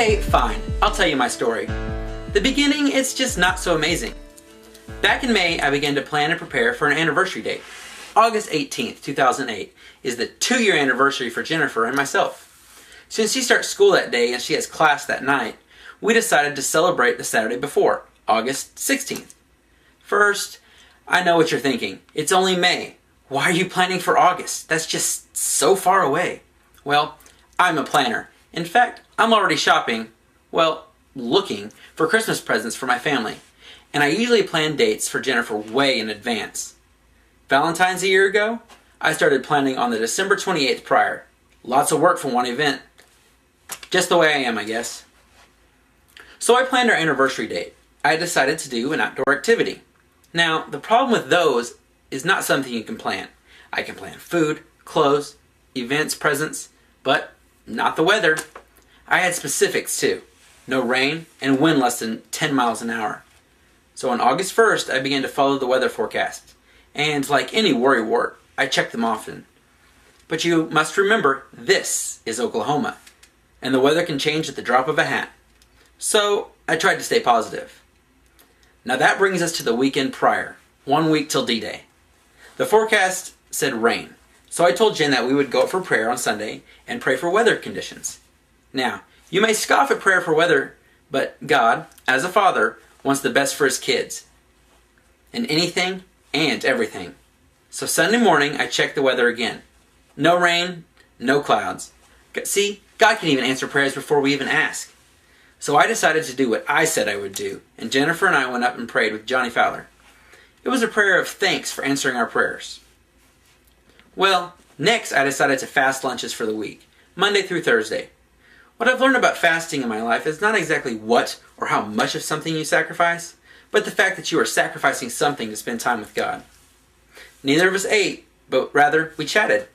Okay, fine. I'll tell you my story. The beginning, it's just not so amazing. Back in May, I began to plan and prepare for an anniversary date. August 18th, 2008 is the 2-year anniversary for Jennifer and myself. Since she starts school that day and she has class that night, we decided to celebrate the Saturday before, August 16th. First, I know what you're thinking. It's only May. Why are you planning for August? That's just so far away. Well, I'm a planner. In fact, I'm already shopping, looking for Christmas presents for my family. And I usually plan dates for Jennifer way in advance. Valentine's a year ago, I started planning on the December 28th prior. Lots of work for one event. Just the way I am, I guess. So I planned our anniversary date. I decided to do an outdoor activity. Now, the problem with those is not something you can plan. I can plan food, clothes, events, presents, but not the weather. I had specifics too. No rain and wind less than 10 miles an hour. So on August 1st, I began to follow the weather forecast. And like any worrywart, I check them often. But you must remember, this is Oklahoma. And the weather can change at the drop of a hat. So I tried to stay positive. Now that brings us to the weekend prior, 1 week till D-Day. The forecast said rain. So I told Jen that we would go up for prayer on Sunday and pray for weather conditions. Now, you may scoff at prayer for weather, but God, as a father, wants the best for his kids. In anything and everything. So Sunday morning, I checked the weather again. No rain, no clouds. See, God can even answer prayers before we even ask. So I decided to do what I said I would do, and Jennifer and I went up and prayed with Johnny Fowler. It was a prayer of thanks for answering our prayers. Well, next I decided to fast lunches for the week, Monday through Thursday. What I've learned about fasting in my life is not exactly what or how much of something you sacrifice, but the fact that you are sacrificing something to spend time with God. Neither of us ate, but rather we chatted.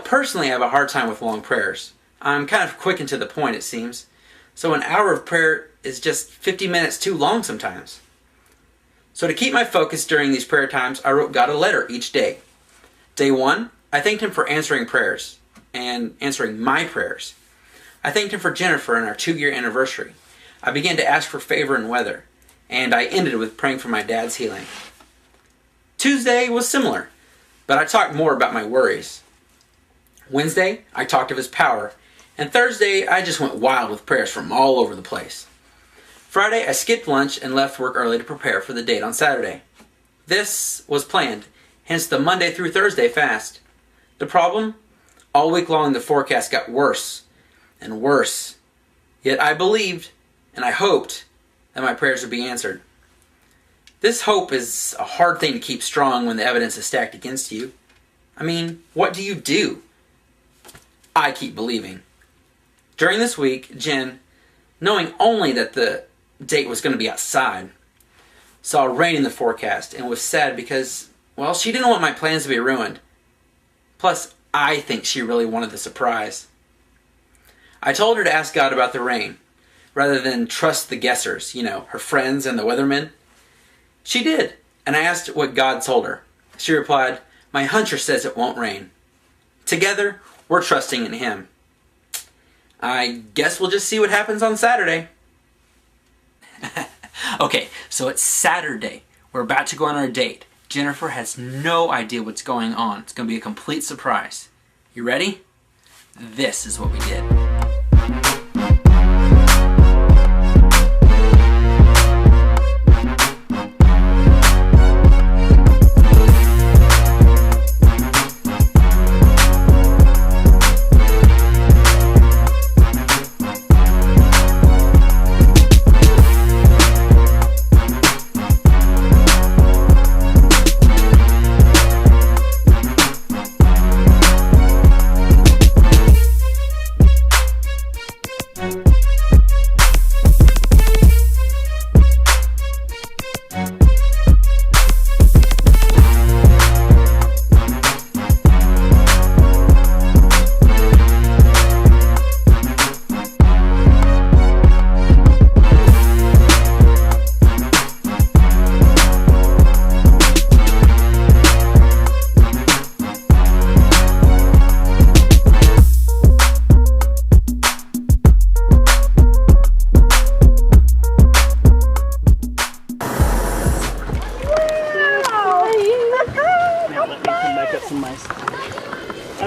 Personally I have a hard time with long prayers. I'm kind of quick and to the point, it seems. So an hour of prayer is just 50 minutes too long sometimes. So to keep my focus during these prayer times, I wrote God a letter each day. Day 1, I thanked him for answering prayers and answering my prayers. I thanked him for Jennifer and our 2-year anniversary. I began to ask for favor and weather, and I ended with praying for my dad's healing. Tuesday was similar, but I talked more about my worries. Wednesday, I talked of his power, and Thursday, I just went wild with prayers from all over the place. Friday, I skipped lunch and left work early to prepare for the date on Saturday. This was planned, hence the Monday through Thursday fast. The problem? All week long the forecast got worse and worse. Yet I believed, and I hoped, that my prayers would be answered. This hope is a hard thing to keep strong when the evidence is stacked against you. I mean, what do you do? I keep believing. During this week, Jen, knowing only that the date was going to be outside, saw rain in the forecast and was sad because, she didn't want my plans to be ruined. Plus, I think she really wanted the surprise. I told her to ask God about the rain, rather than trust the guessers, her friends and the weathermen. She did, and I asked what God told her. She replied, "My huncher says it won't rain." Together, we're trusting in him. I guess we'll just see what happens on Saturday. Okay, so it's Saturday. We're about to go on our date. Jennifer has no idea what's going on. It's going to be a complete surprise. You ready? This is what we did.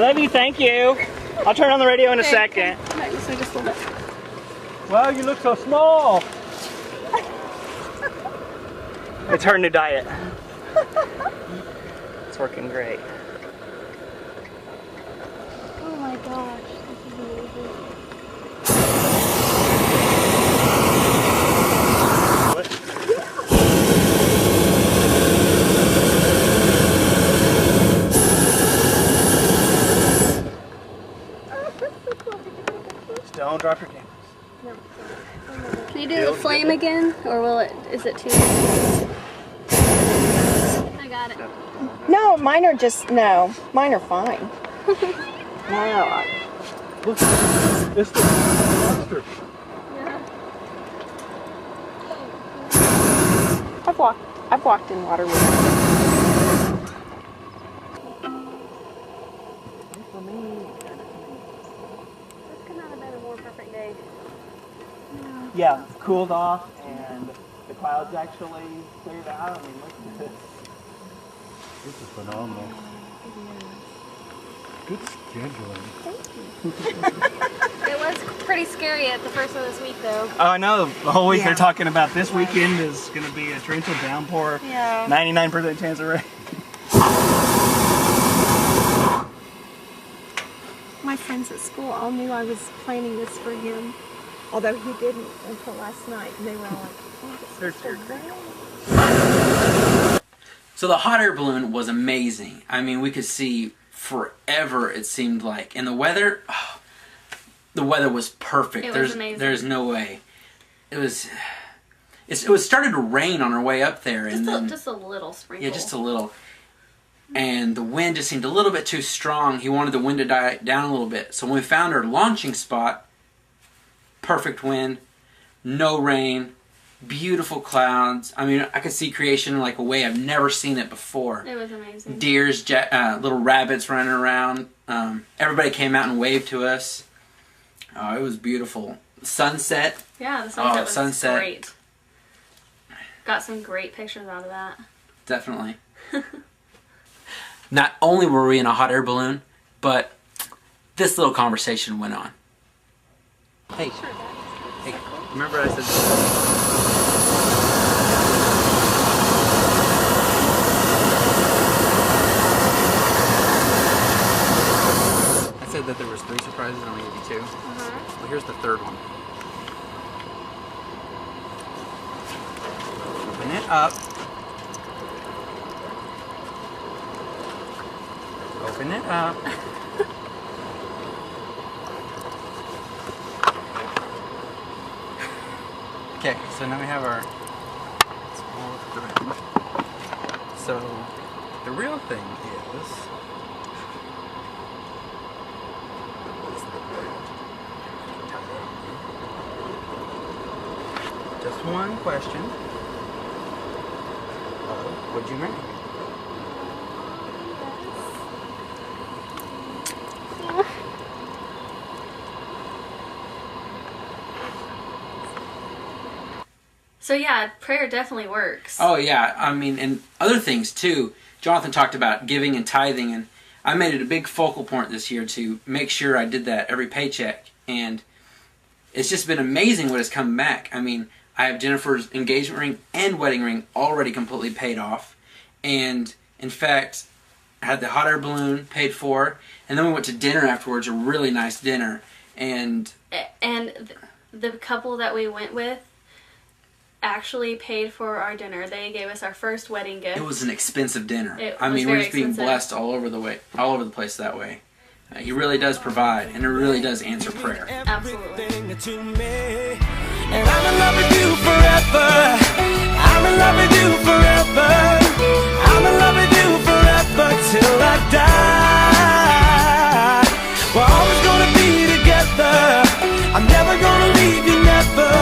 Love you, thank you. I'll turn on the radio in a second. Come back this way just a little bit. Wow, you look so small. It's her new diet. It's working great. Oh my gosh, this is amazing. Don't drop your cameras. No. Can you do the flame again, or will it? Is it too? I got it. No, mine are just no. Mine are fine. No. Look, it's the monster. Yeah. I've walked in water with it. This could not have been a more perfect day. Yeah, it's cooled off and the clouds actually cleared out. I mean, look at this. This is phenomenal. Good scheduling. It was pretty scary at the first of this week, though. Oh, I know. The whole week Yeah. they're talking about this weekend is going to be a torrential downpour. Yeah. 99% chance of rain. My friends at school all knew I was planning this for him, although he didn't until last night, and they were all like, "Oh, this is so great." So the hot air balloon was amazing. I mean, we could see forever, it seemed like. And the weather, the weather was perfect. It was amazing. There's no way. It was started to rain on our way up there. Just a little sprinkle. Yeah, just a little. And the wind just seemed a little bit too strong. He wanted the wind to die down a little bit. So when we found our launching spot, perfect wind, no rain, beautiful clouds. I mean, I could see creation in like a way I've never seen it before. It was amazing. Deers, little rabbits running around. Everybody came out and waved to us. Oh, it was beautiful. Sunset. Yeah, the sunset was sunset. great. Got some great pictures out of that. Definitely. Not only were we in a hot air balloon, but this little conversation went on. Hey, hey, remember I said that there was 3 surprises, I'm gonna give you 2. Well, here's the third one. Open it up. Open it up. Okay, so now we have our small balloon. So the real thing is just one question. Would you marry me? So yeah, prayer definitely works. Oh yeah, I mean, and other things too. Jonathan talked about giving and tithing, and I made it a big focal point this year to make sure I did that every paycheck, and it's just been amazing what has come back. I mean, I have Jennifer's engagement ring and wedding ring already completely paid off, and in fact, I had the hot air balloon paid for, and then we went to dinner afterwards, a really nice dinner, and the couple that we went with actually paid for our dinner. They gave us our first wedding gift. it was an expensive dinner. I was mean, we're very just being expensive. blessed all over the place that way. He really does provide, and it really does answer prayer. Absolutely. To me. And I'm in love with you forever. I'm in love with you forever. I'm in love with you forever till I die. We're always gonna be together. I'm never gonna leave you, never.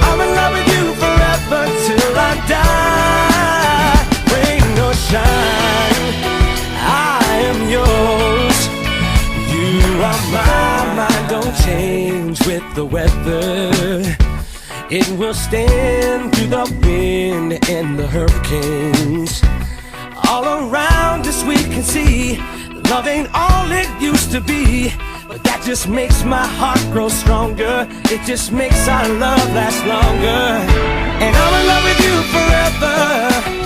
I'm in love with you forever till I die. Rain or shine, I am yours. You are mine, don't change with the weather. It will stand through the wind and the hurricanes. All around us we can see Love ain't all it used to be, but that just makes my heart grow stronger. It just makes our love last longer. And I'm in love with you forever.